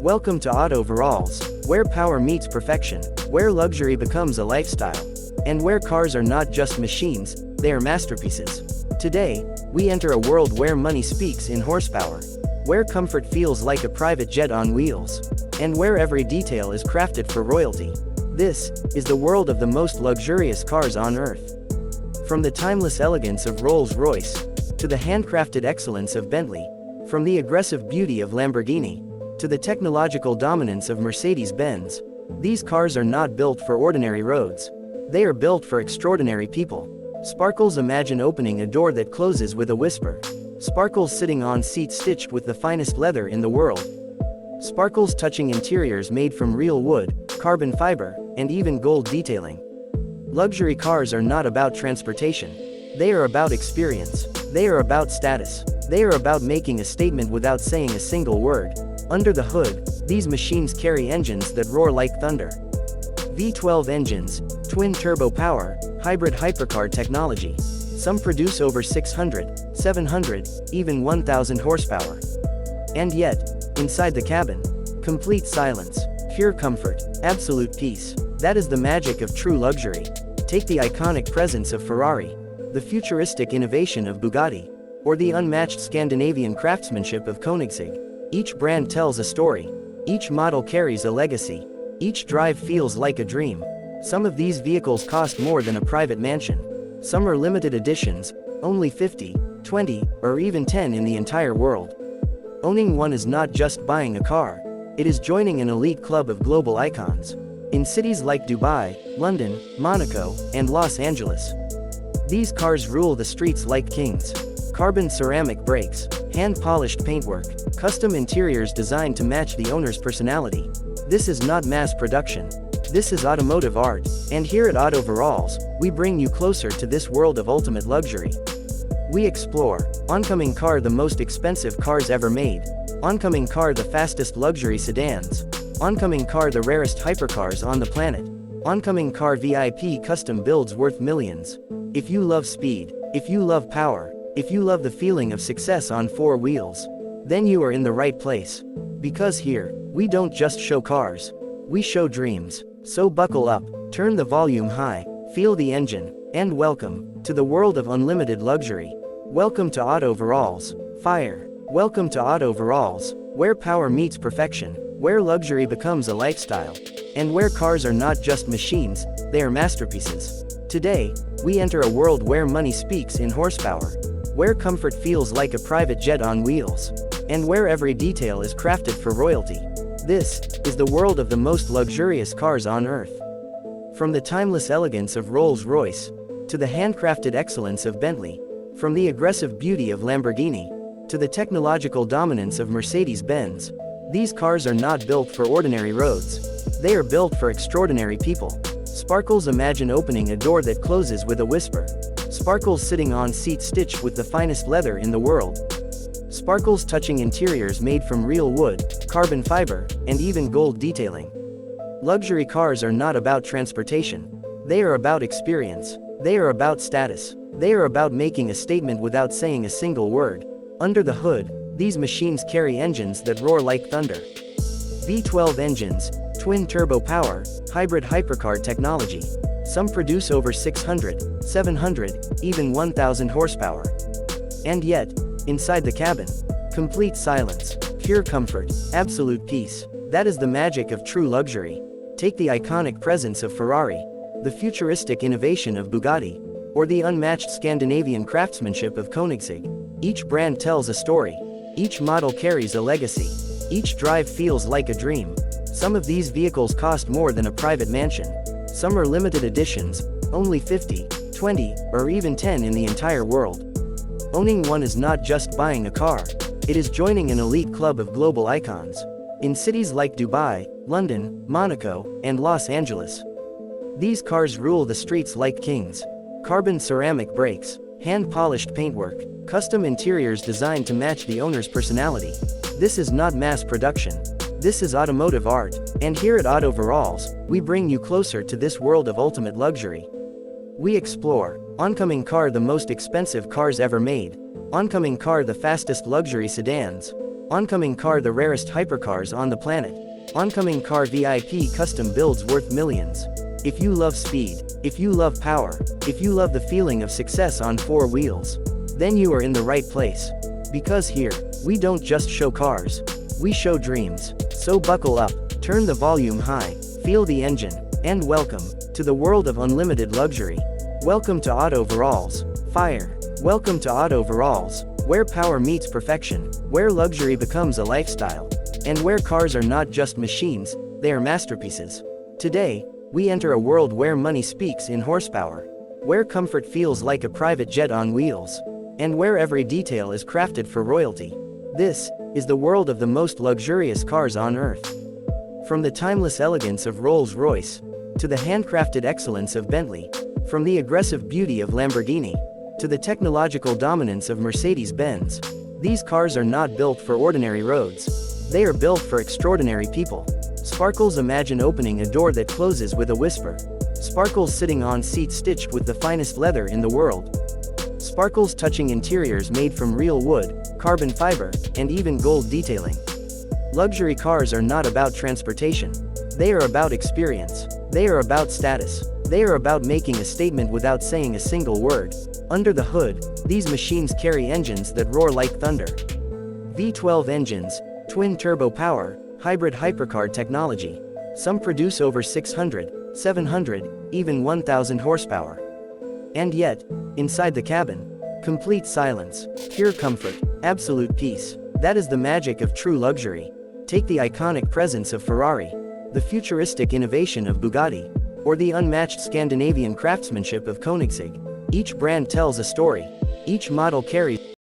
Welcome to Autoveralls, where power meets perfection, where luxury becomes a lifestyle, and where cars are not just machines, they are masterpieces. Today, we enter a world where money speaks in horsepower, where comfort feels like a private jet on wheels, and where every detail is crafted for royalty. This is the world of the most luxurious cars on Earth. From the timeless elegance of Rolls-Royce, to the handcrafted excellence of Bentley, from the aggressive beauty of Lamborghini, to the technological dominance of Mercedes-Benz, these cars are not built for ordinary roads. They are built for extraordinary people. Sparkles imagine opening a door that closes with a whisper. Sparkles sitting on seats stitched with the finest leather in the world. Sparkles touching interiors made from real wood, carbon fiber, and even gold detailing. Luxury cars are not about transportation. They are about experience. They are about status. They are about making a statement without saying a single word. Under the hood, these machines carry engines that roar like thunder. V12 engines, twin-turbo power, hybrid hypercar technology. Some produce over 600, 700, even 1,000 horsepower. And yet, inside the cabin, complete silence, pure comfort, absolute peace. That is the magic of true luxury. Take the iconic presence of Ferrari, the futuristic innovation of Bugatti, or the unmatched Scandinavian craftsmanship of Koenigsegg. Each brand tells a story. Each model carries a legacy. Each drive feels like a dream. Some of these vehicles cost more than a private mansion. Some are limited editions, only 50, 20, or even 10 in the entire world. Owning one is not just buying a car. It is joining an elite club of global icons. In cities like Dubai, London, Monaco, and Los Angeles, these cars rule the streets like kings. Carbon ceramic brakes, hand-polished paintwork, custom interiors designed to match the owner's personality. This is not mass production. This is automotive art, and here at Autoveralls, we bring you closer to this world of ultimate luxury. We explore: oncoming car, the most expensive cars ever made; oncoming car, the fastest luxury sedans; oncoming car, the rarest hypercars on the planet; oncoming car, VIP custom builds worth millions. If you love speed, if you love power, if you love the feeling of success on four wheels, then you are in the right place. Because here, we don't just show cars, we show dreams. So buckle up, turn the volume high, feel the engine, and welcome to the world of unlimited luxury. Welcome to Autoveralls, fire. Welcome to Autoveralls, where power meets perfection, where luxury becomes a lifestyle, and where cars are not just machines, they are masterpieces. Today, we enter a world where money speaks in horsepower, where comfort feels like a private jet on wheels, and where every detail is crafted for royalty. This is the world of the most luxurious cars on Earth. From the timeless elegance of Rolls-Royce, to the handcrafted excellence of Bentley, from the aggressive beauty of Lamborghini, to the technological dominance of Mercedes-Benz, these cars are not built for ordinary roads. They are built for extraordinary people. Sparkles imagine opening a door that closes with a whisper. Sparkles sitting on seats stitched with the finest leather in the world. Sparkles touching interiors made from real wood, carbon fiber, and even gold detailing. Luxury cars are not about transportation. They are about experience. They are about status. They are about making a statement without saying a single word. Under the hood, these machines carry engines that roar like thunder. V12 engines, twin-turbo power, hybrid hypercar technology. Some produce over 600, 700, even 1,000 horsepower. And yet, inside the cabin, complete silence, pure comfort, absolute peace. That is the magic of true luxury. Take the iconic presence of Ferrari, the futuristic innovation of Bugatti, or the unmatched Scandinavian craftsmanship of Koenigsegg. Each brand tells a story. Each model carries a legacy. Each drive feels like a dream. Some of these vehicles cost more than a private mansion. Some are limited editions, only 50, 20, or even 10 in the entire world. Owning one is not just buying a car. It is joining an elite club of global icons. In cities like Dubai, London, Monaco, and Los Angeles, these cars rule the streets like kings. Carbon ceramic brakes, hand-polished paintwork, custom interiors designed to match the owner's personality. This is not mass production. This is automotive art, and here at Autoveralls, we bring you closer to this world of ultimate luxury. We explore: oncoming car, the most expensive cars ever made; oncoming car, the fastest luxury sedans; Oncoming car, the rarest hypercars on the planet. Oncoming car, VIP custom builds worth millions. If you love speed, if you love power, if you love the feeling of success on four wheels, then you are in the right place. Because here, we don't just show cars, we show dreams. So buckle up, turn the volume high, feel the engine, and welcome to the world of unlimited luxury. Welcome to Autoveralls. Fire. Welcome to Autoveralls, where power meets perfection, where luxury becomes a lifestyle, and where cars are not just machines, they are masterpieces. Today, we enter a world where money speaks in horsepower, where comfort feels like a private jet on wheels, and where every detail is crafted for royalty. This is the world of the most luxurious cars on Earth. From the timeless elegance of Rolls-Royce, to the handcrafted excellence of Bentley, from the aggressive beauty of Lamborghini, to the technological dominance of Mercedes-Benz, these cars are not built for ordinary roads. They are built for extraordinary people. Sparkles, imagine opening a door that closes with a whisper. Sparkles, sitting on seats stitched with the finest leather in the world. Sparkles, touching interiors made from real wood, carbon fiber, and even gold detailing. Luxury cars are not about transportation. They are about experience. They are about status. They are about making a statement without saying a single word. Under the hood, these machines carry engines that roar like thunder. V12 engines, twin-turbo power, hybrid hypercar technology. Some produce over 600, 700, even 1,000 horsepower. And yet, inside the cabin, complete silence, pure comfort, absolute peace. That is the magic of true luxury. Take the iconic presence of Ferrari, the futuristic innovation of Bugatti, or the unmatched Scandinavian craftsmanship of Koenigsegg. Each brand tells a story. Each model carries